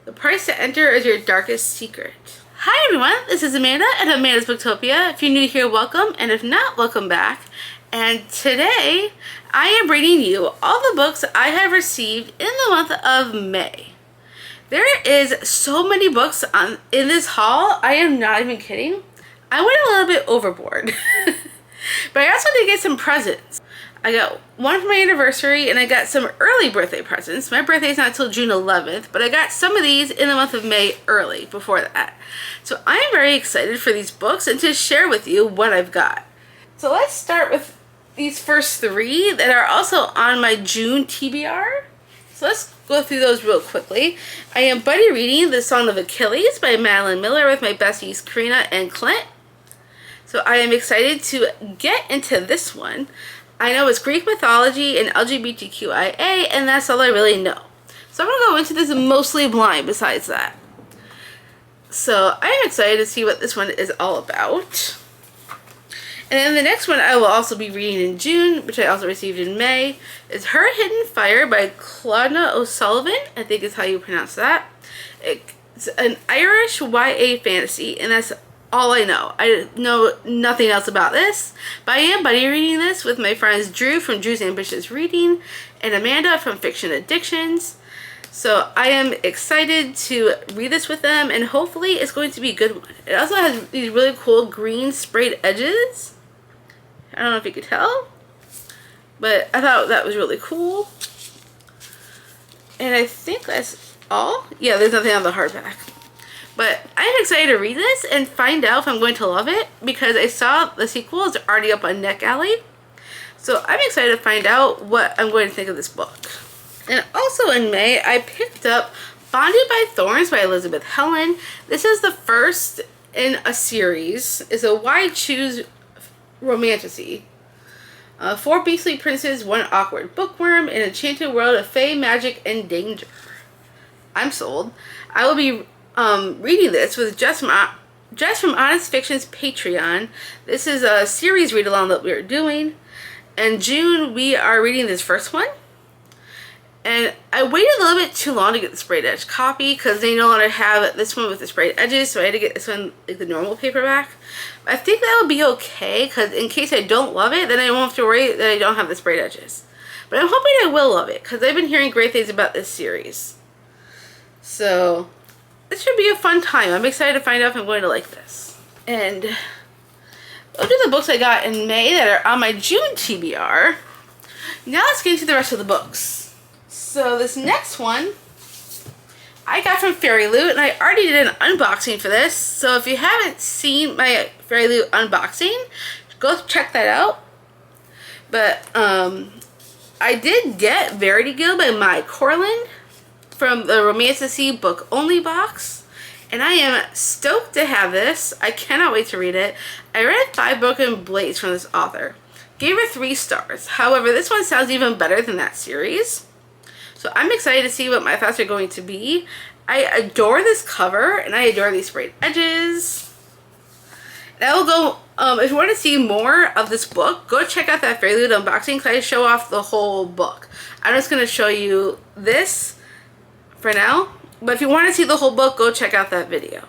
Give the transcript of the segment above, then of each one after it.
The price to enter is your darkest secret. Hi everyone, this is Amanda at Amanda's Booktopia. If you're new here, welcome, and if not, welcome back. And today, I am bringing you all the books I have received in the month of May. There is so many books in this haul, I am not even kidding. I went a little bit overboard. But I also did get some presents. I got one for my anniversary and I got some early birthday presents. My birthday is not until June 11th, but I got some of these in the month of May early before that. So I am very excited for these books and to share with you what I've got. So let's start with these first three that are also on my June TBR. So let's go through those real quickly. I am buddy reading The Song of Achilles by Madeline Miller with my besties Karina and Clint. So I am excited to get into this one. I know it's Greek mythology and LGBTQIA, and that's all I really know. So I'm going to go into this mostly blind besides that. So I am excited to see what this one is all about. And then the next one I will also be reading in June, which I also received in May, is Her Hidden Fire by Claudna O'Sullivan, I think is how you pronounce that. It's an Irish YA fantasy, and that's all I know. I know nothing else about this, but I am buddy reading this with my friends Drew from Drew's Ambitious Reading and Amanda from Fiction Addictions. So I am excited to read this with them, and hopefully it's going to be a good one. It also has these really cool green sprayed edges. I don't know if you could tell, but I thought that was really cool. And I think that's all. Yeah, there's nothing on the hardback. But I'm excited to read this and find out if I'm going to love it, because I saw the sequel is already up on NetGalley. So I'm excited to find out what I'm going to think of this book. And also in May, I picked up Bonded by Thorns by Elizabeth Helen. This is the first in a series. It's a Why Choose romantasy. 4 beastly princes, 1 awkward bookworm, an enchanted world of fae, magic, and danger. I'm sold. I will be reading this with Jess from Honest Fiction's Patreon. This is a series read along that we're doing. In June, we are reading this first one. And I waited a little bit too long to get the sprayed edge copy because they no longer have this one with the sprayed edges, so I had to get this one like the normal paperback. I think that will be okay, because in case I don't love it, then I won't have to worry that I don't have the sprayed edges. But I'm hoping I will love it, because I've been hearing great things about this series. So this should be a fun time. I'm excited to find out if I'm going to like this. And those are the books I got in May that are on my June TBR. Now let's get into the rest of the books. So this next one I got from Fairy Loot, and I already did an unboxing for this. So if you haven't seen my Fairy Loot unboxing, go check that out. But I did get Verity Guild by Mai Corlin from the Romantasy Book Only box, and I am stoked to have this. I cannot wait to read it. I read 5 Broken Blades from this author. Gave her 3 stars. However, this one sounds even better than that series. So I'm excited to see what my thoughts are going to be. I adore this cover, and I adore these sprayed edges. And I will go, if you want to see more of this book, go check out that Fairy Loot unboxing, because I show off the whole book. I'm just going to show you this for now, but if you want to see the whole book, go check out that video.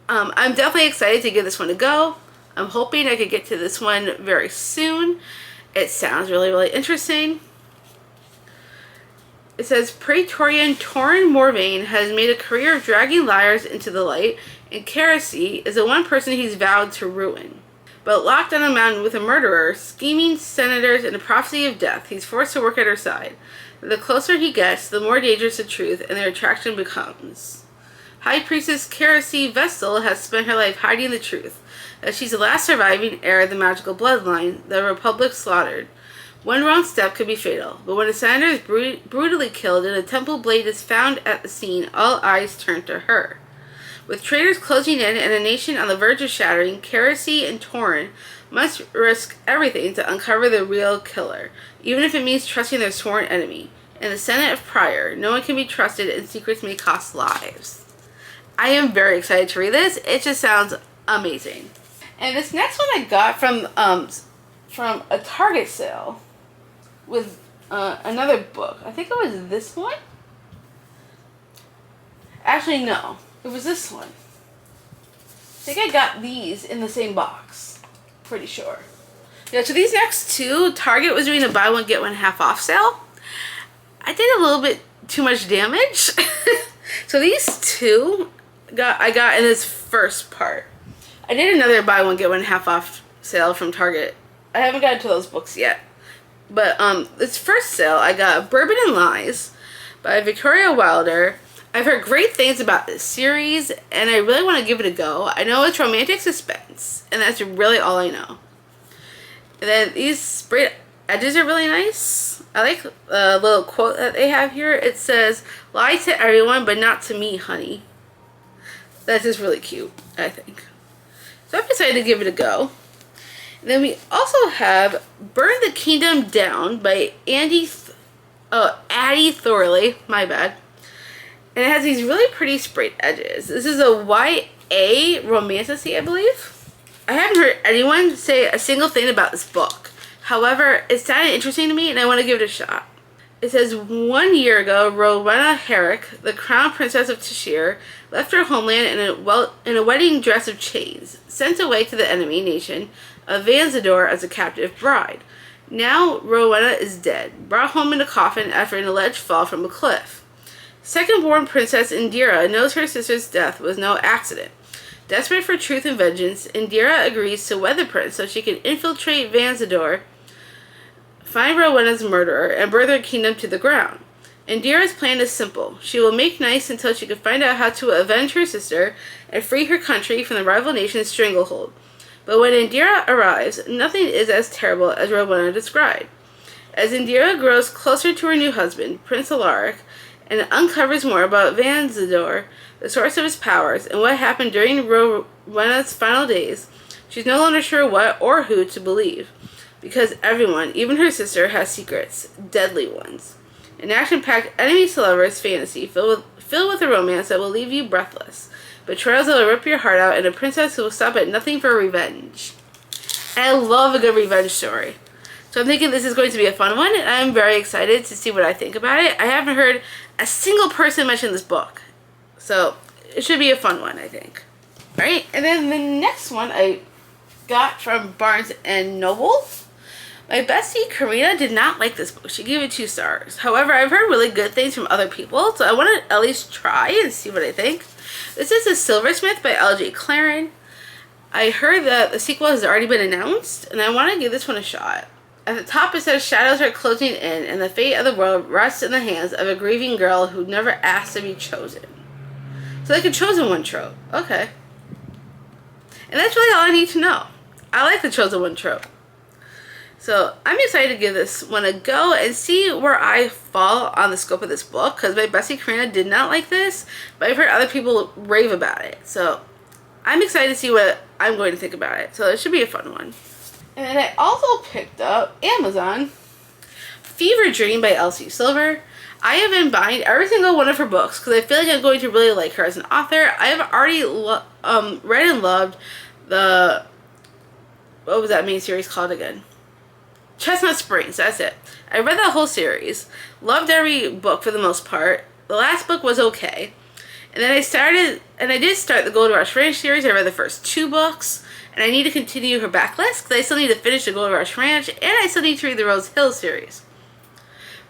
I'm definitely excited to give this one a go. I'm hoping I could get to this one very soon. It sounds really, really interesting. It says, Praetorian Torrin Morvain has made a career of dragging liars into the light, and Keresi is the one person he's vowed to ruin. But locked on a mountain with a murderer, scheming senators, and a prophecy of death, he's forced to work at her side. The closer he gets, the more dangerous the truth and their attraction becomes. High Priestess Keresi Vestal has spent her life hiding the truth, that she's the last surviving heir of the magical bloodline the Republic slaughtered. One wrong step could be fatal, but when a senator is brutally killed and a temple blade is found at the scene, all eyes turn to her. With traitors closing in and a nation on the verge of shattering, Keresi and Torrin must risk everything to uncover the real killer, even if it means trusting their sworn enemy. In the Senate of Prior, no one can be trusted and secrets may cost lives. I am very excited to read this. It just sounds amazing. And this next one I got from a Target sale with another book. I think it was this one. Actually, no. It was this one. I think I got these in the same box. Pretty sure. Yeah, so these next two, Target was doing a buy one get one half off sale. I did a little bit too much damage. So these two I got in this first part. I did another buy one get one half off sale from Target. I haven't gotten to those books yet. But this first sale, I got Bourbon and Lies by Victoria Wilder. I've heard great things about this series, and I really want to give it a go. I know it's romantic suspense, and that's really all I know. And then these sprayed edges are really nice. I like the little quote that they have here. It says, "Lie to everyone, but not to me, honey." That's just really cute, I think. So I'm excited to give it a go. And then we also have Burn the Kingdom Down by Addie Thorley. My bad. And it has these really pretty sprayed edges. This is a YA romantasy, I believe. I haven't heard anyone say a single thing about this book. However, it sounded interesting to me and I want to give it a shot. It says, 1 year ago, Rowena Herrick, the crown princess of Cheshire, left her homeland in a wedding dress of chains, sent away to the enemy nation of Vanzador as a captive bride. Now Rowena is dead, brought home in a coffin after an alleged fall from a cliff. Second-born Princess Indira knows her sister's death was no accident. Desperate for truth and vengeance, Indira agrees to wed the prince so she can infiltrate Vanzador, find Rowena's murderer, and burn their kingdom to the ground. Indira's plan is simple. She will make nice until she can find out how to avenge her sister and free her country from the rival nation's stranglehold. But when Indira arrives, nothing is as terrible as Rowena described. As Indira grows closer to her new husband, Prince Alaric, and uncovers more about Vanzador, the source of his powers, and what happened during Rowena's final days, she's no longer sure what or who to believe. Because everyone, even her sister, has secrets, deadly ones. An action-packed enemies-to-lovers fantasy filled with a romance that will leave you breathless. Betrayals that will rip your heart out, and a princess who will stop at nothing for revenge. And I love a good revenge story. So I'm thinking this is going to be a fun one, and I'm very excited to see what I think about it. I haven't heard a single person mention this book. So it should be a fun one, I think. Alright, and then the next one I got from Barnes and Noble. My bestie Karina did not like this book. She gave it 2 stars. However, I've heard really good things from other people, so I want to at least try and see what I think. This is The Silversmith by L.J. Claren. I heard that the sequel has already been announced, and I want to give this one a shot. At the top it says, shadows are closing in, and the fate of the world rests in the hands of a grieving girl who never asked to be chosen. So like a chosen one trope. Okay. And that's really all I need to know. I like the chosen one trope. So I'm excited to give this one a go and see where I fall on the scope of this book, because my bestie Karina did not like this, but I've heard other people rave about it. So I'm excited to see what I'm going to think about it. So it should be a fun one. And then I also picked up Amazon Fever Dream by Elsie Silver. I have been buying every single one of her books because I feel like I'm going to really like her as an author. I have already read and loved the, what was that main series called again? Chestnut Springs, that's it. I read that whole series. Loved every book for the most part. The last book was okay. And then I did start the Gold Rush Ranch series. I read the first 2 books. And I need to continue her backlist because I still need to finish the Gold Rush Ranch. And I still need to read the Rose Hill series.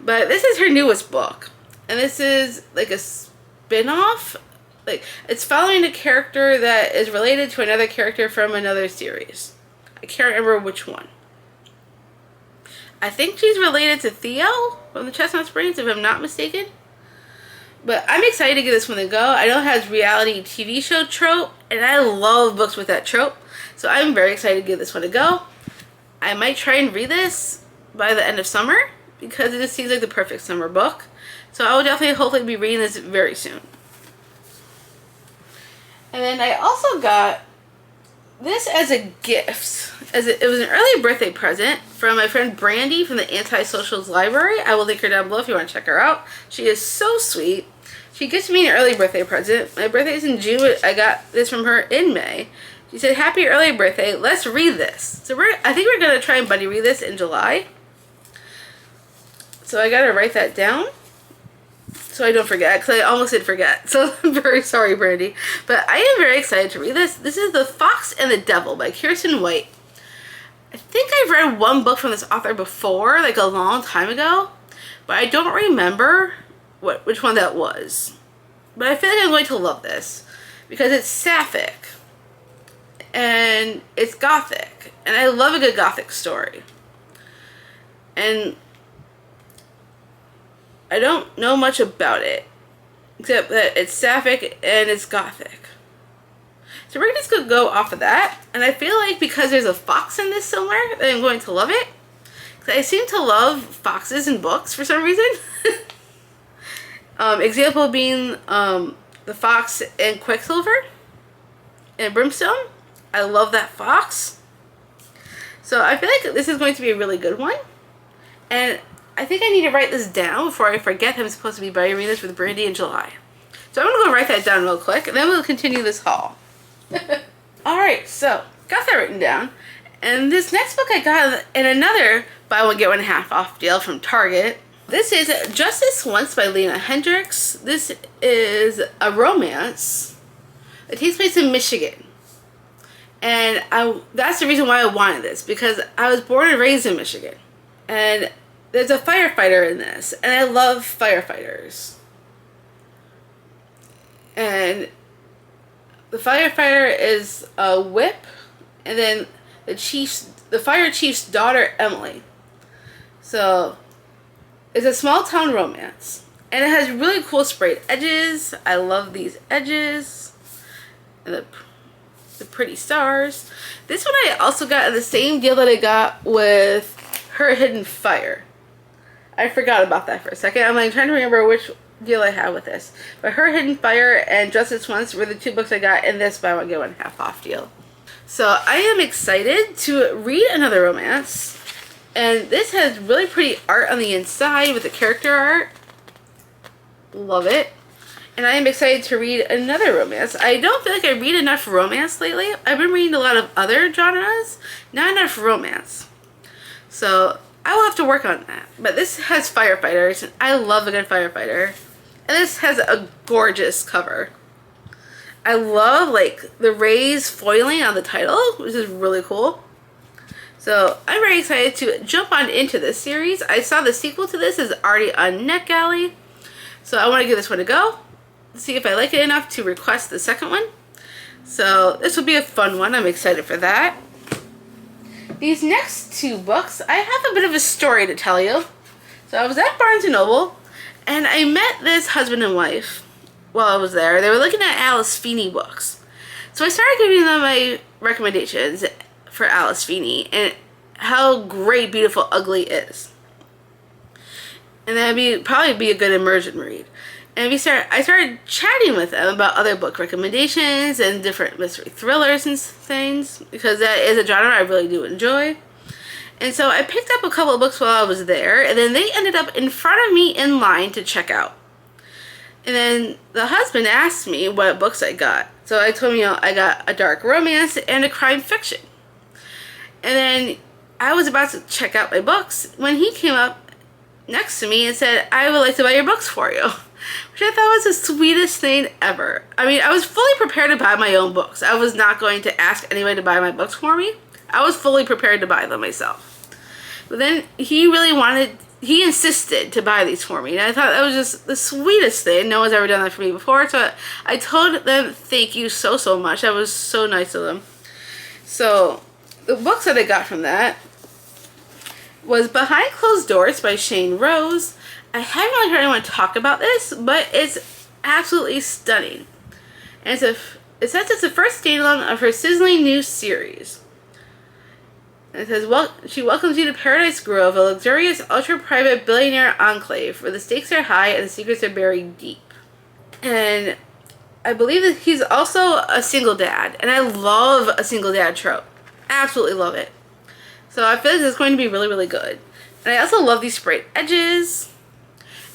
But this is her newest book. And this is like a spin-off. Like, it's following a character that is related to another character from another series. I can't remember which one. I think she's related to Theo from the Chestnut Springs, if I'm not mistaken. But I'm excited to give this one a go. I know it has reality TV show trope, and I love books with that trope. So I'm very excited to give this one a go. I might try and read this by the end of summer, because it just seems like the perfect summer book. So I will definitely hopefully be reading this very soon. And then I also got this as a gift. It was an early birthday present from my friend Brandy from the Anti-Socials Library. I will link her down below if you want to check her out. She is so sweet. She gets me an early birthday present. My birthday is in June. I got this from her in May. She said, "Happy early birthday. Let's read this." So I think we're going to try and buddy read this in July. So I got to write that down. so I don't forget, because I almost did forget. So I'm very sorry, Brandy. But I am very excited to read this. This is The Fox and the Devil by Kirsten White. I think I've read one book from this author before, like a long time ago, but I don't remember which one that was. But I feel like I'm going to love this because it's sapphic and it's gothic, and I love a good gothic story. And I don't know much about it, except that it's sapphic and it's gothic. So we're just going to go off of that. And I feel like because there's a fox in this somewhere, that I'm going to love it. Because I seem to love foxes in books for some reason. Example being the fox in Quicksilver and Brimstone. I love that fox. So I feel like this is going to be a really good one. And I think I need to write this down before I forget I'm supposed to be buying this with Brandy in July. So I'm going to go write that down real quick, and then we'll continue this haul. Alright, so got that written down. And this next book I got in another buy one get one half off deal from Target. This is Just This Once by Lena Hendricks. This is a romance. It takes place in Michigan. And that's the reason why I wanted this, because I was born and raised in Michigan. And there's a firefighter in this, and I love firefighters. And the firefighter is a whip, and then the fire chief's daughter, Emily. So it's a small town romance, and it has really cool sprayed edges. I love these edges, and the pretty stars. This one I also got in the same deal that I got with Her Hidden Fire. I forgot about that for a second. I'm like trying to remember which deal I have with this. But Her Hidden Fire and Just This Once were the two books I got in this buy one get one half off deal. So I am excited to read another romance. And this has really pretty art on the inside with the character art. Love it. And I am excited to read another romance. I don't feel like I read enough romance lately. I've been reading a lot of other genres, not enough romance. So I will have to work on that. But this has firefighters, and I love a good firefighter. And this has a gorgeous cover. I love like the raised foiling on the title, which is really cool. So I'm very excited to jump on into this series. I saw the sequel to this is already on NetGalley. So I want to give this one a go. See if I like it enough to request the second one. So this will be a fun one. I'm excited for that. These next two books, I have a bit of a story to tell you. So I was at Barnes & Noble, and I met this husband and wife while I was there. They were looking at Alice Feeney books. So I started giving them my recommendations for Alice Feeney and how great Beautiful Ugly is. And that'd probably be a good immersion read. And I started chatting with them about other book recommendations and different mystery thrillers and things, because that is a genre I really do enjoy. And so I picked up a couple of books while I was there, and then they ended up in front of me in line to check out. And then the husband asked me what books I got. So I told him, I got a dark romance and a crime fiction. And then I was about to check out my books when he came up next to me and said, I would like to buy your books for you. Which I thought was the sweetest thing ever. I mean, I was fully prepared to buy my own books. I was not going to ask anybody to buy my books for me. I was fully prepared to buy them myself. But then he insisted to buy these for me. And I thought that was just the sweetest thing. No one's ever done that for me before. So I told them thank you so, so much. That was so nice of them. So the books that I got from that was Behind Closed Doors by Shane Rose. I haven't really heard anyone talk about this, but it's absolutely stunning. And it says it's the first standalone of her sizzling new series. And it says, she welcomes you to Paradise Grove, a luxurious, ultra-private billionaire enclave where the stakes are high and the secrets are buried deep. And I believe that he's also a single dad, and I love a single dad trope. Absolutely love it. So I feel like this is going to be really, really good. And I also love these sprayed edges.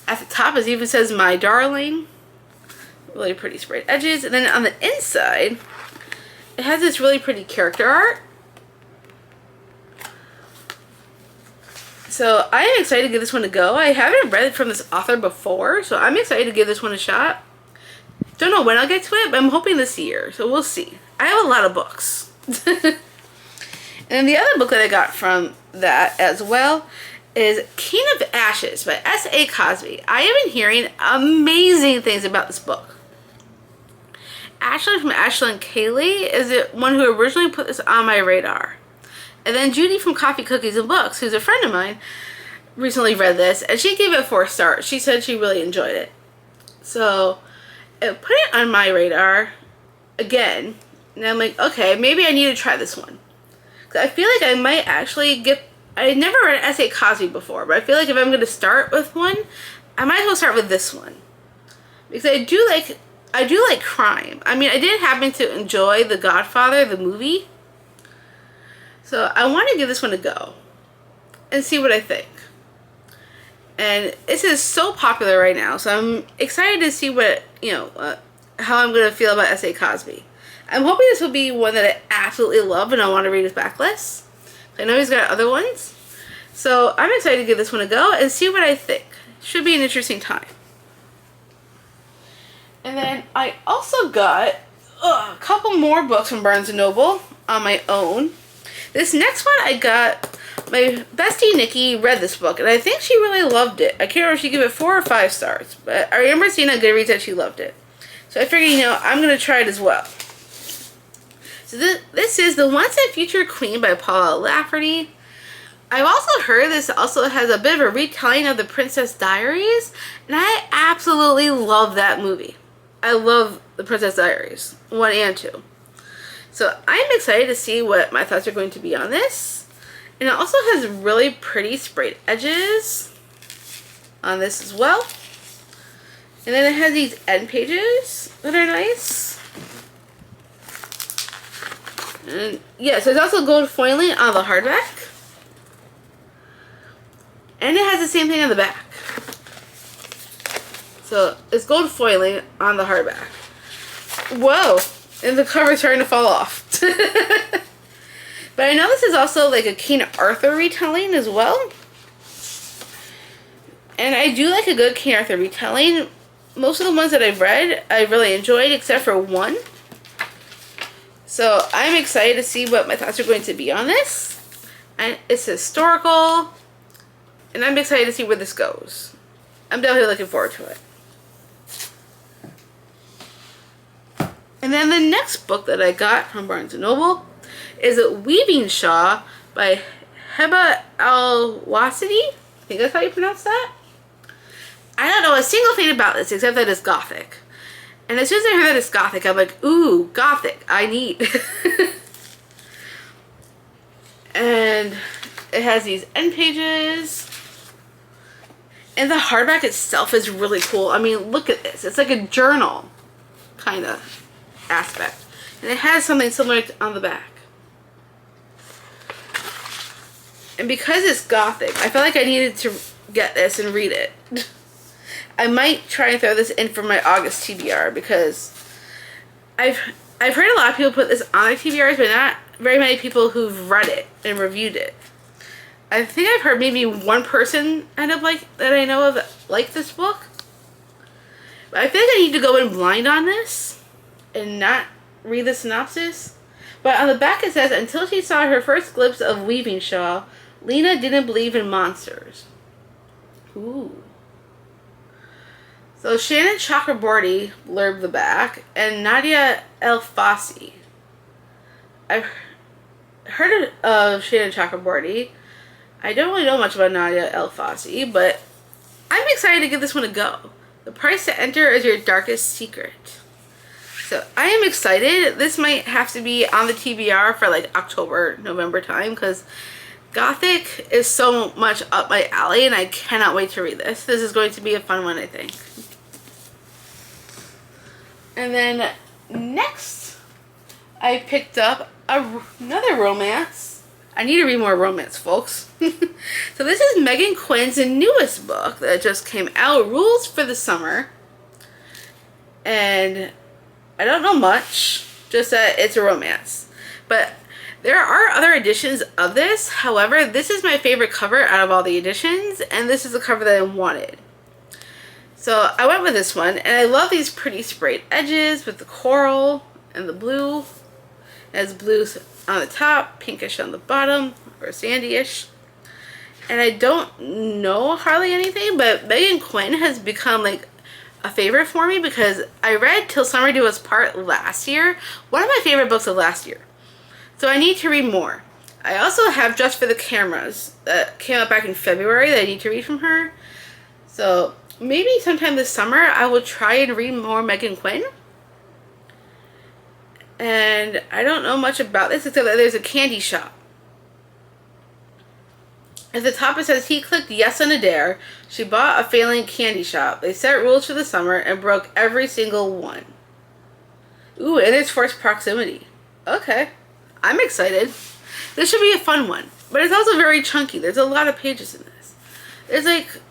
At the top it even says My Darling. Really pretty sprayed edges. And then on the inside, it has this really pretty character art. So I am excited to give this one a go. I haven't read it from this author before, so I'm excited to give this one a shot. Don't know when I'll get to it, but I'm hoping this year, so we'll see. I have a lot of books. And the other book that I got from that as well is King of Ashes by S.A. Cosby. I have been hearing amazing things about this book. Ashley from Ashley and Kaylee is the one who originally put this on my radar. And then Judy from Coffee, Cookies, and Books, who's a friend of mine, recently read this, and she gave it 4 stars. She said she really enjoyed it. So, I put it on my radar again, and I'm like, okay, maybe I need to try this one. Because I feel like I might actually get... I never read S.A. Cosby before, but I feel like if I'm going to start with one, I might as well start with this one. Because I do like crime. I mean, I did happen to enjoy The Godfather, the movie. So I want to give this one a go and see what I think. And this is so popular right now, so I'm excited to see what, how I'm going to feel about S.A. Cosby. I'm hoping this will be one that I absolutely love and I want to read his backlist. I know he's got other ones. So I'm excited to give this one a go and see what I think. Should be an interesting time. And then I also got a couple more books from Barnes & Noble on my own. This next one I got, my bestie Nikki read this book, and I think she really loved it. I can't remember if she gave it 4 or 5 stars, but I remember seeing on GoodReads that she loved it. So I figured, I'm going to try it as well. So this is The Once and Future Queen by Paula Lafferty. I've also heard this also has a bit of a retelling of The Princess Diaries, and I absolutely love that movie. I love The Princess Diaries, 1 and 2. So I'm excited to see what my thoughts are going to be on this. And it also has really pretty sprayed edges on this as well. And then it has these end pages that are nice. And yeah, so there's also gold foiling on the hardback. And it has the same thing on the back. So it's gold foiling on the hardback. Whoa! And the cover's starting to fall off. But I know this is also like a King Arthur retelling as well. And I do like a good King Arthur retelling. Most of the ones that I've read, I really enjoyed, except for one. So I'm excited to see what my thoughts are going to be on this. And it's historical. And I'm excited to see where this goes. I'm definitely looking forward to it. And then the next book that I got from Barnes & Noble is Weaving Shaw by Heba Al-Wasiti. I think that's how you pronounce that. I don't know a single thing about this except that it's gothic. And as soon as I heard that it's gothic, I'm like, ooh, gothic, I need. And it has these end pages. And the hardback itself is really cool. I mean, look at this. It's like a journal, kind of aspect, and it has something similar on the back. And because it's gothic, I felt like I needed to get this and read it. I might try and throw this in for my August TBR because I've heard a lot of people put this on their TBRs, but not very many people who've read it and reviewed it. I think I've heard maybe one person end up that I know of like this book. But I feel like I need to go in blind on this and not read the synopsis. But on the back it says, until she saw her first glimpse of Weaving Shaw, Lena didn't believe in monsters. Ooh. So Shannon Chakraborty blurbed the back, and Nadia El-Fassi. I've heard of Shannon Chakraborty. I don't really know much about Nadia El-Fassi, but I'm excited to give this one a go. The price to enter is your darkest secret. So I am excited. This might have to be on the TBR for like October, November time, because Gothic is so much up my alley and I cannot wait to read this. This is going to be a fun one, I think. And then next, I picked up another romance. I need to read more romance, folks. So this is Megan Quinn's newest book that just came out, Rules for the Summer. And I don't know much, just that it's a romance. But There are other editions of this. However, this is my favorite cover out of all the editions, and this is the cover that I wanted. So I went with this one, and I love these pretty sprayed edges with the coral and the blue. It has blue on the top, pinkish on the bottom, or sandy-ish. And I don't know hardly anything, but Megan Quinn has become like a favorite for me because I read Till Summer Do Us Part last year. One of my favorite books of last year. So I need to read more. I also have Just for the Cameras that came out back in February that I need to read from her. So maybe sometime this summer I will try and read more Megan Quinn. And I don't know much about this except that there's a candy shop. At the top it says, he clicked yes on a dare. She bought a failing candy shop. They set rules for the summer and broke every single one. Ooh, and there's forced proximity. Okay. I'm excited. This should be a fun one. But it's also very chunky. There's a lot of pages in this. There's like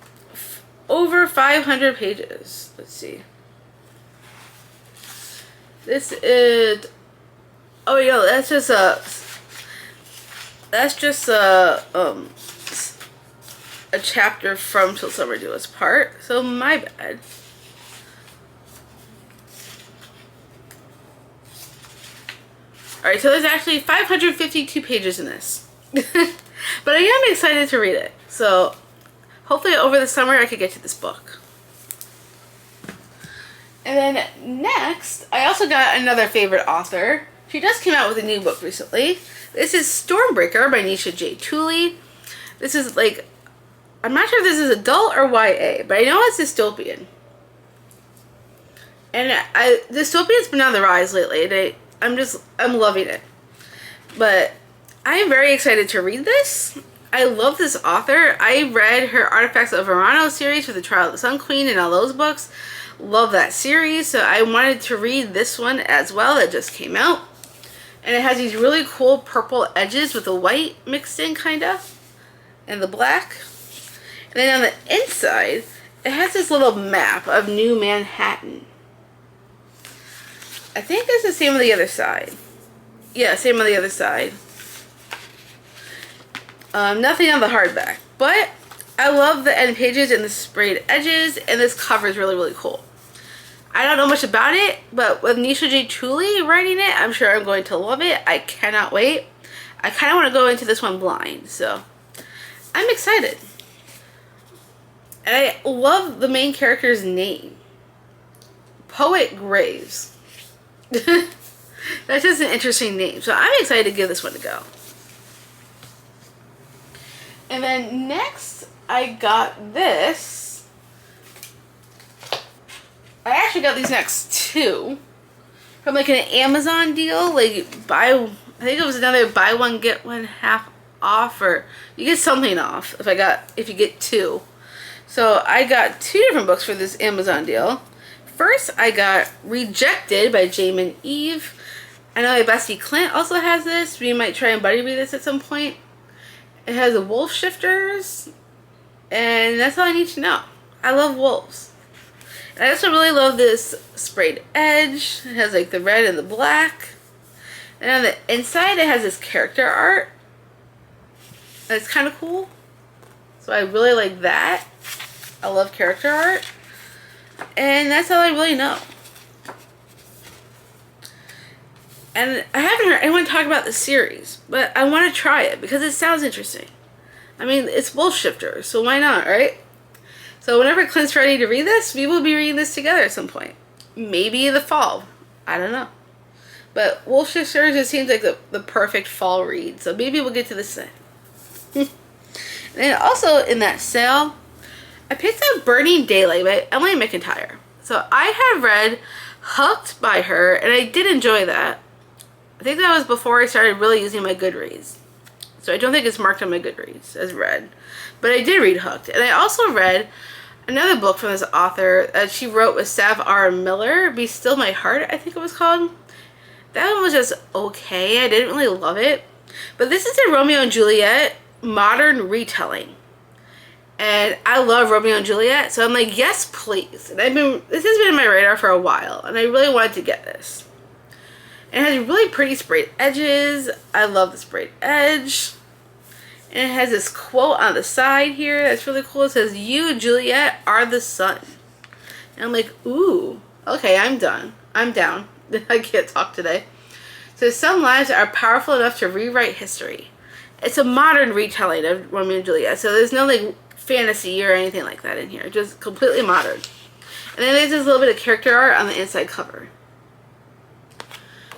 over 500 pages. Let's see. This is... Oh, yeah, that's just a chapter from Till Summer Do Us Part, so my bad. Alright, so there's actually 552 pages in this. But I am excited to read it, so hopefully over the summer I could get to this book. And then next, I also got another favorite author. She just came out with a new book recently. This is Stormbreaker by Nisha J. Tooley. This is like, I'm not sure if this is adult or YA, but I know it's dystopian. And dystopian's been on the rise lately, and I'm loving it. But I'm very excited to read this. I love this author. I read her Artifacts of Verano series for the Trial of the Sun Queen and all those books. Love that series, so I wanted to read this one as well that just came out. And it has these really cool purple edges with the white mixed in, kind of, and the black. And then on the inside, it has this little map of New Manhattan. I think it's the same on the other side. Yeah, same on the other side. Nothing on the hardback. But I love the end pages and the sprayed edges, and this cover is really, really cool. I don't know much about it, but with Nisha J. Tooley writing it, I'm sure I'm going to love it. I cannot wait. I kind of want to go into this one blind, so I'm excited. And I love the main character's name. Poet Graves. That's just an interesting name, so I'm excited to give this one a go. And then next, I got this. I actually got these next two from like an Amazon deal, like I think it was another buy one get one half off, or you get something off if you get two. So I got two different books for this Amazon deal. First, I got Rejected by Jamin Eve. I know my bestie Clint also has this. We might try and buddy read this at some point. It has the wolf shifters, and that's all I need to know. I love wolves. And I also really love this sprayed edge. It has like the red and the black. And on the inside, it has this character art. It's kind of cool. So I really like that. I love character art. And that's all I really know. And I haven't heard anyone talk about the series, but I want to try it because it sounds interesting. I mean, it's wolf shifters, so why not, right? So whenever Clint's ready to read this, we will be reading this together at some point. Maybe in the fall. I don't know. But wolf shifters just seems like the perfect fall read, so maybe we'll get to this then. And then also in that sale, I picked up Burning Daylight by Emily McIntyre. So I have read Hooked by her, and I did enjoy that. I think that was before I started really using my GoodReads. So I don't think it's marked on my GoodReads as read. But I did read Hooked. And I also read another book from this author that she wrote with Sav R. Miller, Be Still My Heart, I think it was called. That one was just okay. I didn't really love it. But this is a Romeo and Juliet modern retelling. And I love Romeo and Juliet, so I'm like, yes, please. And this has been on my radar for a while, and I really wanted to get this. And it has really pretty sprayed edges. I love the sprayed edge. And it has this quote on the side here that's really cool. It says, "You, Juliet, are the sun." And I'm like, ooh, okay, I'm done. I'm down. I can't talk today. So some lives are powerful enough to rewrite history. It's a modern retelling of Romeo and Juliet. So there's no like fantasy or anything like that in here. Just completely modern. And then there's this little bit of character art on the inside cover.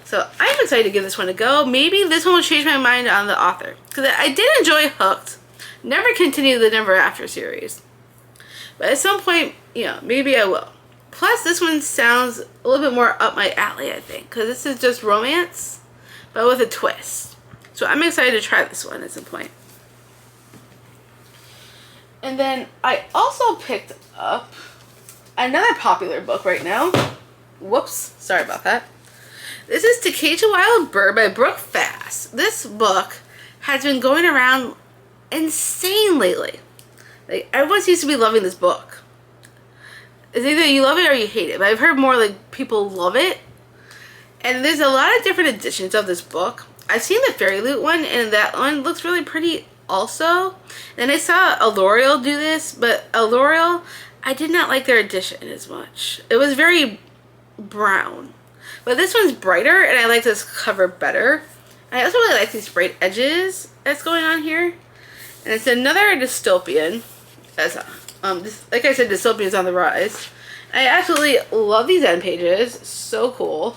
So I'm excited to give this one a go. Maybe this one will change my mind on the author. Because I did enjoy Hooked. Never continued the Never After series. But at some point, you know, maybe I will. Plus, this one sounds a little bit more up my alley, I think. Because this is just romance, but with a twist. So I'm excited to try this one at some point. And then I also picked up another popular book right now. Whoops, sorry about that. This is To Cage a Wild Bird by Brooke Fast. This book has been going around insane lately. Like, everyone seems to be loving this book. It's either you love it or you hate it. But I've heard more like people love it. And there's a lot of different editions of this book. I've seen the Fairy Loot one, and that one looks really pretty also. And I saw L'Oreal do this, but L'Oreal, I did not like their edition as much. It was very brown. But this one's brighter, and I like this cover better. I also really like these bright edges that's going on here. And it's another dystopian. As like I said, dystopian is on the rise. I absolutely love these end pages. So cool.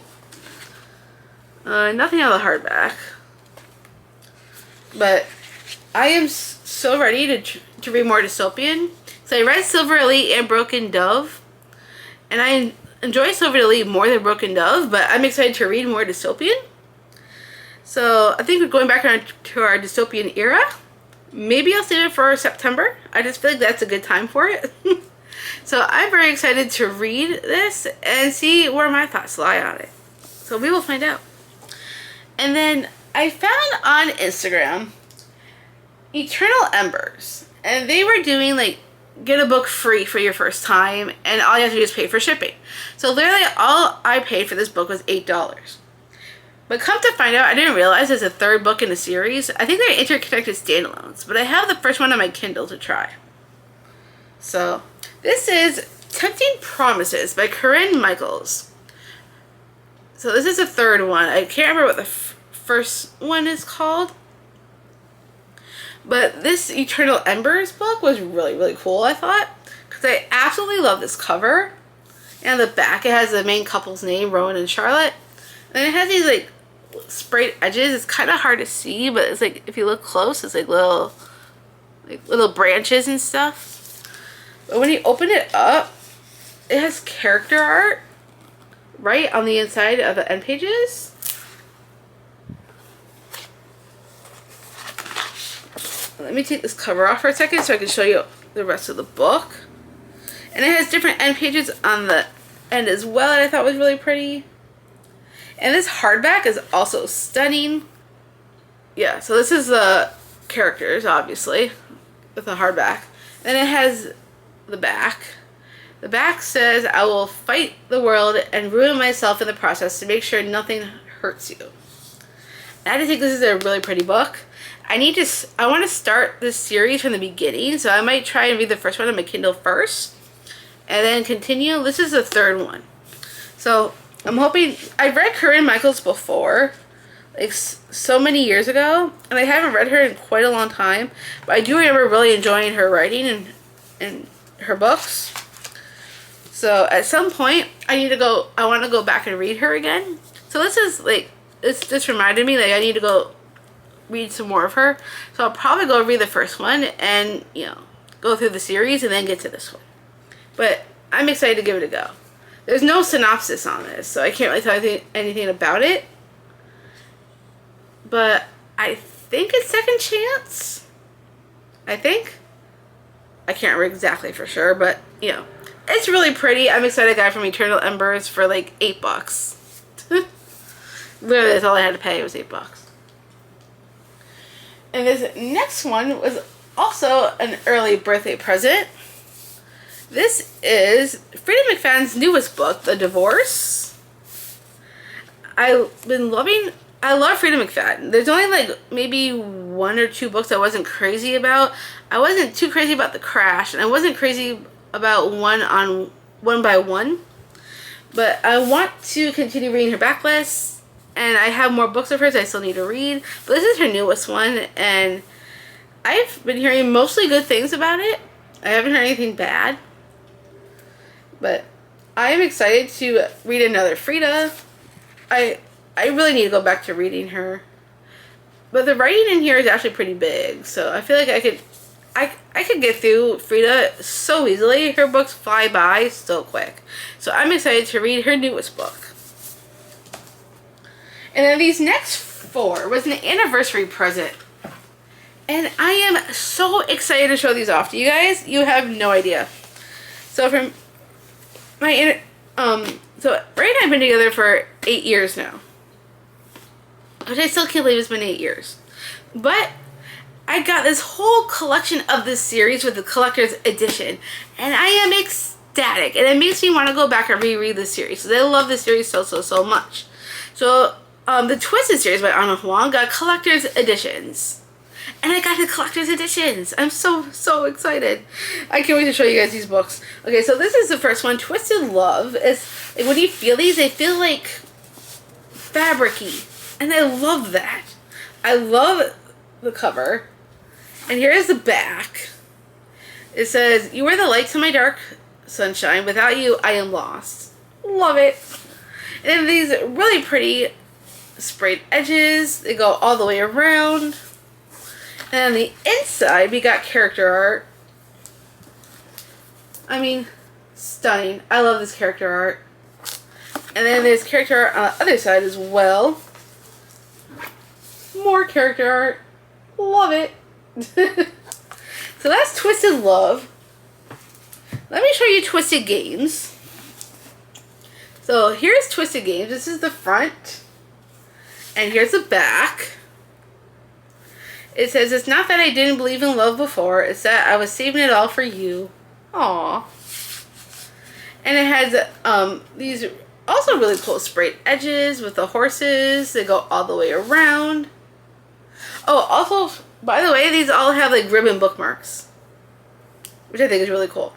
Nothing on the hardback. But I am so ready to read more dystopian. So I read Silver Elite and Broken Dove. And I enjoy Silver Elite more than Broken Dove, but I'm excited to read more dystopian. So I think we're going back to our dystopian era. Maybe I'll save it for September. I just feel like that's a good time for it. So I'm very excited to read this and see where my thoughts lie on it. So we will find out. And then I found on Instagram Eternal Embers. And they were doing like, get a book free for your first time, and all you have to do is pay for shipping. So literally all I paid for this book was $8. But come to find out, I didn't realize it's a third book in a series. I think they're interconnected standalones, but I have the first one on my Kindle to try. So this is Tempting Promises by Corinne Michaels. So this is the third one. I can't remember what the first one is called. But this Eternal Embers book was really, really cool, I thought. Because I absolutely love this cover. And the back, it has the main couple's name, Rowan and Charlotte. And it has these, like, sprayed edges. It's kind of hard to see, but it's like, if you look close, it's like little branches and stuff. But when you open it up, it has character art right on the inside of the end pages. Let me take this cover off for a second so I can show you the rest of the book. And it has different end pages on the end as well that I thought was really pretty. And this hardback is also stunning. Yeah, so this is the characters, obviously, with the hardback. Then it has the back. The back says, "I will fight the world and ruin myself in the process to make sure nothing hurts you." And I just think this is a really pretty book. I want to start this series from the beginning, so I might try and read the first one on my Kindle first, and then continue. This is the third one. So I'm hoping, I've read Corinne Michaels before, like so many years ago, and I haven't read her in quite a long time, but I do remember really enjoying her writing and her books. So at some point, I want to go back and read her again. So this is like, it's just reminded me that I need to go read some more of her. So I'll probably go read the first one and, you know, go through the series and then get to this one. But I'm excited to give it a go. There's no synopsis on this, so I can't really tell you anything about it. But I think it's second chance. I think. I can't remember exactly for sure, but, you know, it's really pretty. I'm excited I got it from Eternal Embers for like $8. Literally, that's all I had to pay. It was $8. And this next one was also an early birthday present. This is Freida McFadden's newest book, The Divorce. I love Freedom McFadden. There's only like maybe 1 or 2 books I wasn't crazy about. I wasn't too crazy about The Crash, and I wasn't crazy about One by One. But I want to continue reading her backlist, and I have more books of hers I still need to read. But this is her newest one, and I've been hearing mostly good things about it. I haven't heard anything bad. But I am excited to read another Frida. I really need to go back to reading her. But the writing in here is actually pretty big, so I feel like I could get through Frida so easily. Her books fly by so quick. So I'm excited to read her newest book. And then these next 4 was an anniversary present. And I am so excited to show these off to you guys. You have no idea. So from my so Ray and I have been together for 8 years now. Which I still can't believe it's been 8 years. But I got this whole collection of this series with the collector's edition. And I am ecstatic. And it makes me want to go back and reread the series. Because I love this series so much. So the Twisted series by Ana Huang got collector's editions. And I got the collector's editions. I'm so excited. I can't wait to show you guys these books. Okay, so this is the first one. Twisted Love. Is when you feel these, they feel like fabric-y. And I love that. I love the cover. And here is the back. It says, "You are the light to my dark sunshine. Without you, I am lost." Love it. And then these really pretty sprayed edges. They go all the way around. And on the inside, we got character art. I mean, stunning. I love this character art. And then there's character art on the other side as well. More character art. Love it. So that's Twisted Love. Let me show you Twisted Games. So here's Twisted Games. This is the front. And here's the back. It says, "It's not that I didn't believe in love before. It's that I was saving it all for you." Aww. And it has these also really cool sprayed edges with the horses. They go all the way around. Oh, also, by the way, these all have like ribbon bookmarks, which I think is really cool.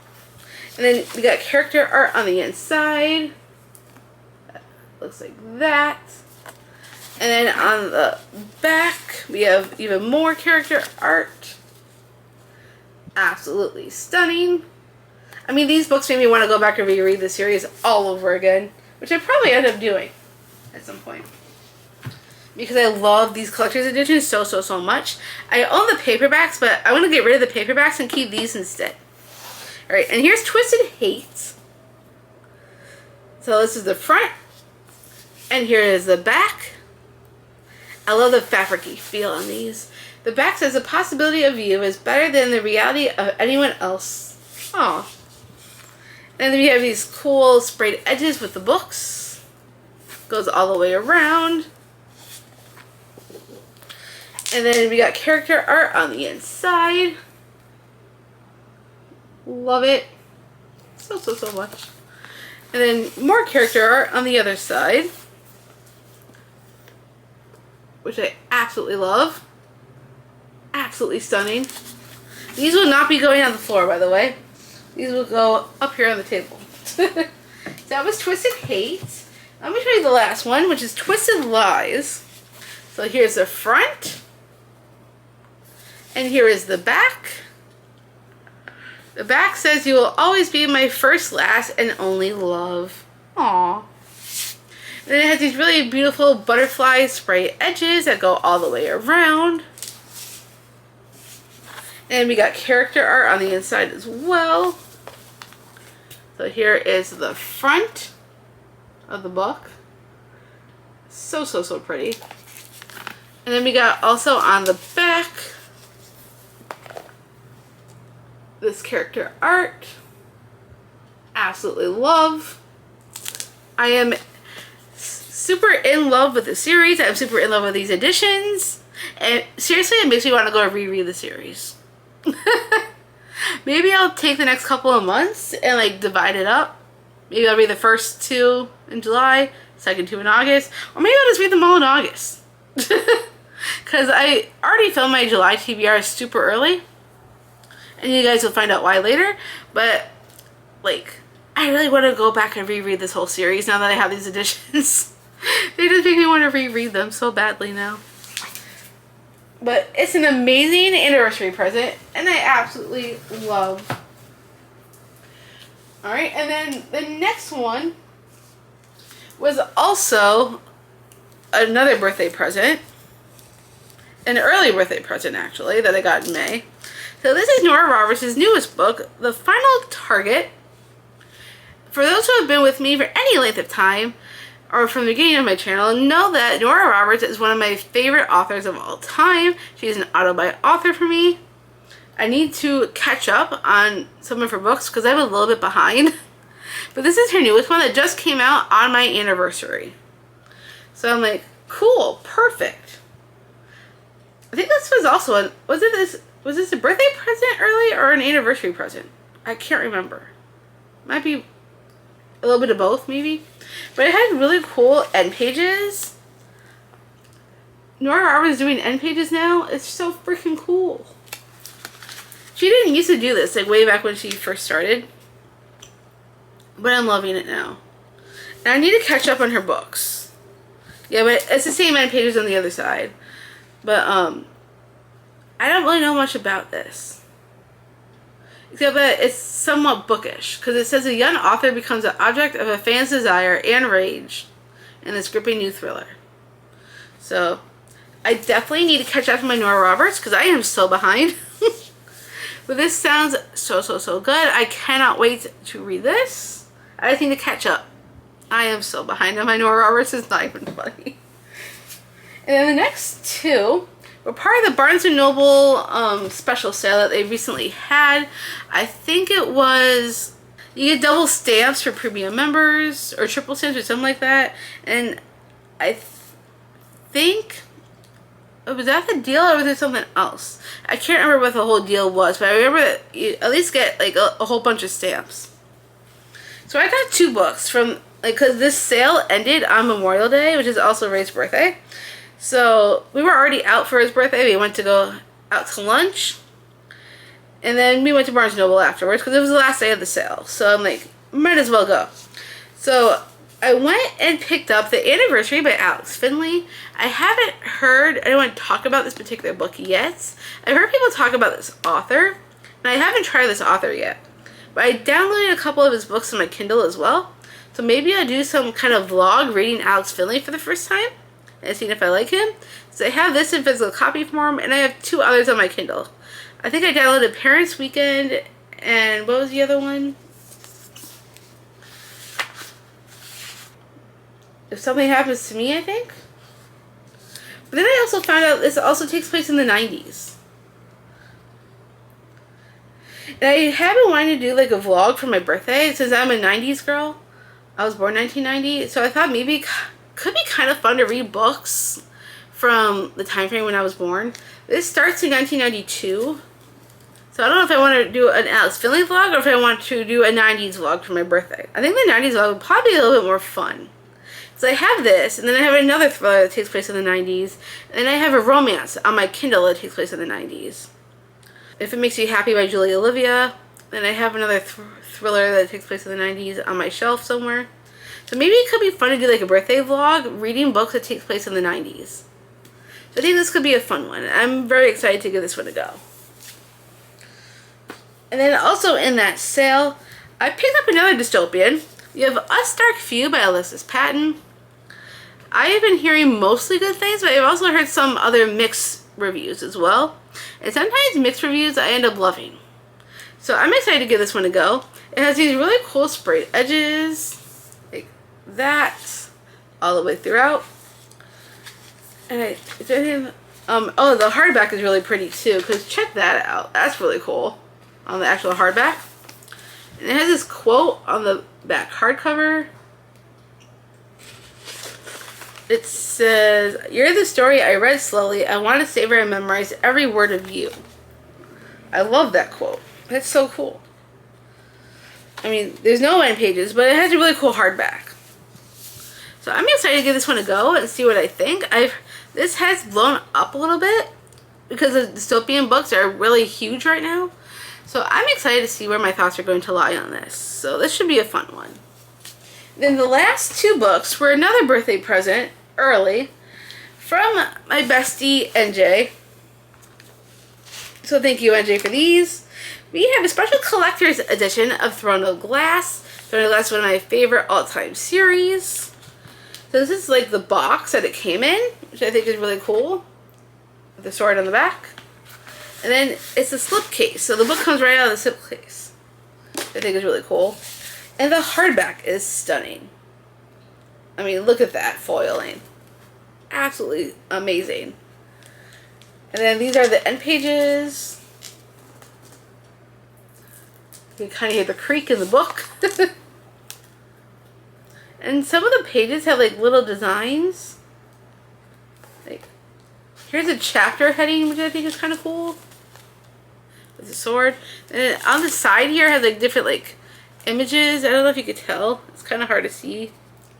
And then we got character art on the inside. Looks like that. And then on the back, we have even more character art. Absolutely stunning. I mean, these books made me want to go back and reread the series all over again, which I probably end up doing at some point. Because I love these collector's editions so much. I own the paperbacks, but I want to get rid of the paperbacks and keep these instead. Alright, and here's Twisted Hate. So this is the front. And here is the back. I love the fabric-y feel on these. The back says, "The possibility of you is better than the reality of anyone else." Aw. And then we have these cool sprayed edges with the books. Goes all the way around. And then we got character art on the inside. Love it. So much. And then more character art on the other side, which I absolutely love. Absolutely stunning. These will not be going on the floor, by the way. These will go up here on the table. So that was Twisted Hate. Let me show you the last one, which is Twisted Lies. So here's the front. And here is the back. The back says, "You will always be my first, last, and only love." Aww. And then it has these really beautiful butterfly spray edges that go all the way around. And we got character art on the inside as well. So here is the front of the book. So pretty. And then we got also on the back this character art. Absolutely love. I am super in love with the series. I'm super in love with these editions. And seriously, it makes me want to go and reread the series. Maybe I'll take the next couple of months and like divide it up. Maybe I'll read the first 2 in July, second two in August, or maybe I'll just read them all in August. Because I already filmed my July TBR super early, and you guys will find out why later, but like, I really want to go back and reread this whole series now that I have these editions. They just make me want to reread them so badly now. But it's an amazing anniversary present, and I absolutely love. Alright, and then the next one was also another birthday present. An early birthday present, actually, that I got in May. So this is Nora Roberts' newest book, The Final Target. For those who have been with me for any length of time, or from the beginning of my channel, know that Nora Roberts is one of my favorite authors of all time. She's an auto-buy author for me. I need to catch up on some of her books because I'm a little bit behind. But this is her newest one that just came out on my anniversary. So I'm like, cool, perfect. I think this was also was this a birthday present early or an anniversary present? I can't remember. Might be a little bit of both, maybe. But it had really cool end pages. Nora Roberts is doing end pages now. It's so freaking cool. She didn't used to do this, like way back when she first started. But I'm loving it now. And I need to catch up on her books. Yeah, but it's the same end pages on the other side. But, I don't really know much about this. Except that it's somewhat bookish, because it says a young author becomes an object of a fan's desire and rage in this gripping new thriller. So, I definitely need to catch up on my Nora Roberts, because I am so behind. But this sounds so good. I cannot wait to read this. I just need to catch up. I am so behind on my Nora Roberts. It's not even funny. And then the next two were part of the Barnes & Noble special sale that they recently had. I think it was, you get double stamps for premium members, or triple stamps or something like that. And I think, was that the deal or was there something else? I can't remember what the whole deal was, but I remember that you at least get like a whole bunch of stamps. So I got two books from, like, because this sale ended on Memorial Day, which is also Ray's birthday. So we were already out for his birthday. We went to go out to lunch. And then we went to Barnes & Noble afterwards because it was the last day of the sale. So I'm like, might as well go. So I went and picked up The Anniversary by Alex Finley. I haven't heard anyone talk about this particular book yet. I've heard people talk about this author. And I haven't tried this author yet. But I downloaded a couple of his books on my Kindle as well. So maybe I'll do some kind of vlog reading Alex Finley for the first time. And seeing if I like him. So I have this in physical copy form, and I have two others on my Kindle. I think I downloaded Parents Weekend, and what was the other one? If Something Happens to Me, I think. But then I also found out this also takes place in the 90s. And I have been wanting to do like a vlog for my birthday, since I'm a 90s girl. I was born 1990, so I thought maybe could be kind of fun to read books from the time frame when I was born. This starts in 1992. So I don't know if I want to do an Alex Finley vlog or if I want to do a 90s vlog for my birthday. I think the 90s vlog would probably be a little bit more fun. So I have this, and then I have another thriller that takes place in the 90s, and then I have a romance on my Kindle that takes place in the 90s. If It Makes You Happy by Julie Olivia. Then I have another thriller that takes place in the 90s on my shelf somewhere. So maybe it could be fun to do like a birthday vlog reading books that take place in the 90s. So I think this could be a fun one. I'm very excited to give this one a go. And then also in that sale, I picked up another dystopian. You have Us Dark Few by Alyssa's Patton. I have been hearing mostly good things, but I've also heard some other mixed reviews as well. And sometimes mixed reviews I end up loving. So I'm excited to give this one a go. It has these really cool sprayed edges, like that, all the way throughout. And oh, the hardback is really pretty too, because check that out. That's really cool on the actual hardback. And it has this quote on the back hardcover. It says, "You're the story I read slowly. I want to savor and memorize every word of you." I love that quote. That's so cool. I mean, there's no end pages, but it has a really cool hardback. So So I'm excited to give this one a go and see what I think. This has blown up a little bit because the dystopian books are really huge right now. So I'm excited to see where my thoughts are going to lie on this. So this should be a fun one. Then the last two books were another birthday present, early, from my bestie, NJ. So thank you, NJ, for these. We have a special collector's edition of Throne of Glass. Throne of Glass is one of my favorite all-time series. So this is like the box that it came in, which I think is really cool. With the sword on the back. And then it's a slipcase. So the book comes right out of the slipcase. I think is really cool. And the hardback is stunning. I mean, look at that foiling. Absolutely amazing. And then these are the end pages. You can kind of hear the creak in the book. And some of the pages have like little designs. Like, here's a chapter heading, which I think is kind of cool. With a sword. And then on the side here has like different like images. I don't know if you could tell. It's kind of hard to see if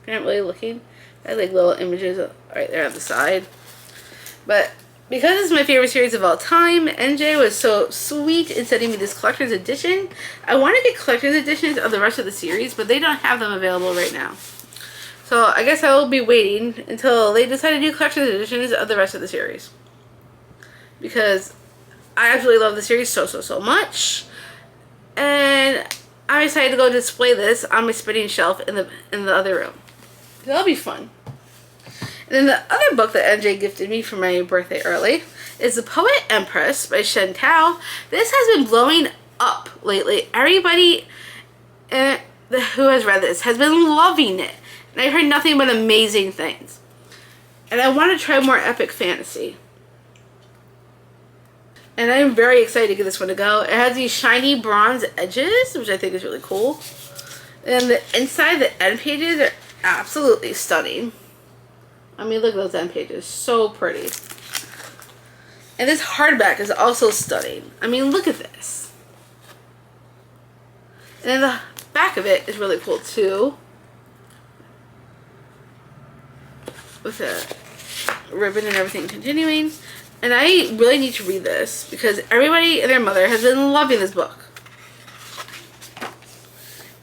you're not really looking. I have like little images right there on the side. But because it's my favorite series of all time, NJ was so sweet in sending me this collector's edition. I want to get collector's editions of the rest of the series, but they don't have them available right now. So I guess I will be waiting until they decide to do collector's editions of the rest of the series. Because I absolutely love the series so much. And I'm excited to go display this on my spinning shelf in the other room. That'll be fun. And then the other book that NJ gifted me for my birthday early is The Poet Empress by Shen Tao. This has been blowing up lately. Everybody who has read this has been loving it. And I've heard nothing but amazing things. And I want to try more epic fantasy. And I'm very excited to give this one a go. It has these shiny bronze edges, which I think is really cool. And the inside, the end pages are absolutely stunning. I mean, look at those end pages. So pretty. And this hardback is also stunning. I mean, look at this. And then the back of it is really cool, too. With a ribbon and everything continuing. And I really need to read this because everybody and their mother has been loving this book.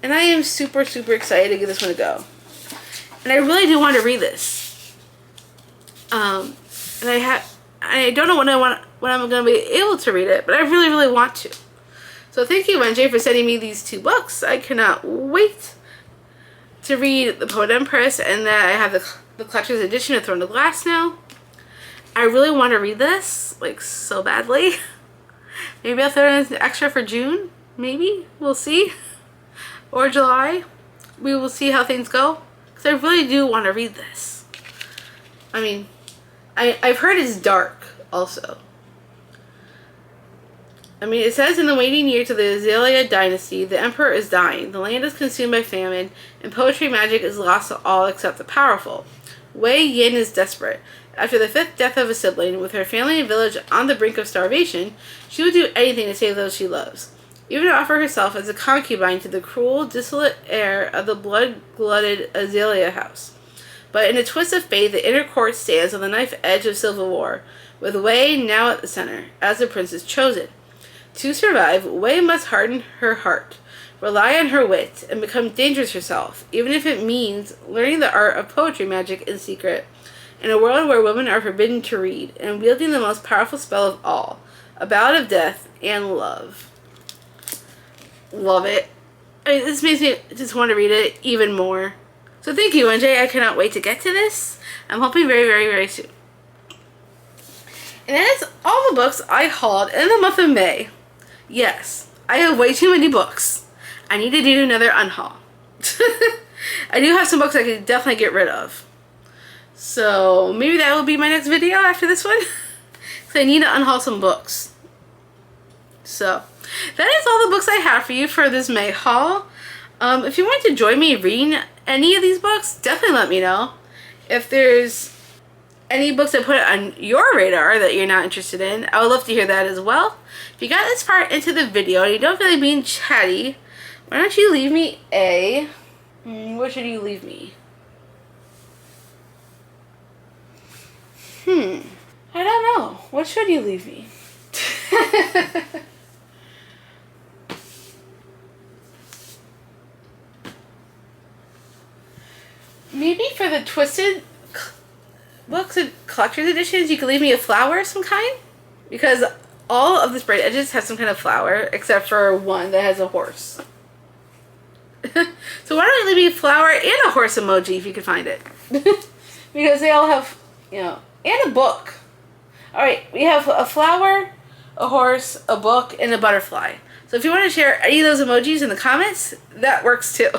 And I am super excited to give this one a go. And I really do want to read this. And I don't know when I'm going to be able to read it, but I really want to. So thank you, NJ, for sending me these two books. I cannot wait to read The Poet Empress, and that I have the collector's edition of Throne of Glass now. I really want to read this, like, so badly. Maybe I'll throw in an extra for June. Maybe. We'll see. Or July. We will see how things go. Because I really do want to read this. I mean, I've heard it's dark, also. I mean, it says in the waning years of the Azalea dynasty, the emperor is dying, the land is consumed by famine, and poetry magic is lost to all except the powerful. Wei Yin is desperate. After the 5th death of a sibling, with her family and village on the brink of starvation, she would do anything to save those she loves. Even to offer herself as a concubine to the cruel, dissolute heir of the blood-glutted Azalea house. But in a twist of fate, the inner court stands on the knife edge of civil war, with Wei now at the center, as the princess chosen. To survive, Wei must harden her heart, rely on her wit, and become dangerous herself, even if it means learning the art of poetry magic in secret, in a world where women are forbidden to read, and wielding the most powerful spell of all, a ballad of death and love. Love it. I mean, this makes me just want to read it even more. So thank you, NJ. I cannot wait to get to this. I'm hoping very soon. And that is all the books I hauled in the month of May. Yes, I have way too many books. I need to do another unhaul. I do have some books I could definitely get rid of. So maybe that will be my next video after this one. Because I need to unhaul some books. So that is all the books I have for you for this May haul. If you want to join me reading any of these books, definitely let me know. If there's any books I put on your radar that you're not interested in, I would love to hear that as well. If you got this far into the video and you don't feel like being chatty, why don't you leave me a... what should you leave me? I don't know. What should you leave me? Maybe for the Twisted books and collector's editions, you could leave me a flower of some kind. Because all of the sprayed edges have some kind of flower, except for one that has a horse. So why don't you leave me a flower and a horse emoji if you can find it? Because they all have, you know, and a book. Alright, we have a flower, a horse, a book, and a butterfly. So if you want to share any of those emojis in the comments, that works too.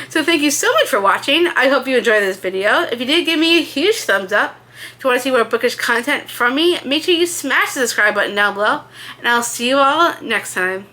So thank you so much for watching. I hope you enjoyed this video. If you did, give me a huge thumbs up. If you want to see more bookish content from me, make sure you smash the subscribe button down below. And I'll see you all next time.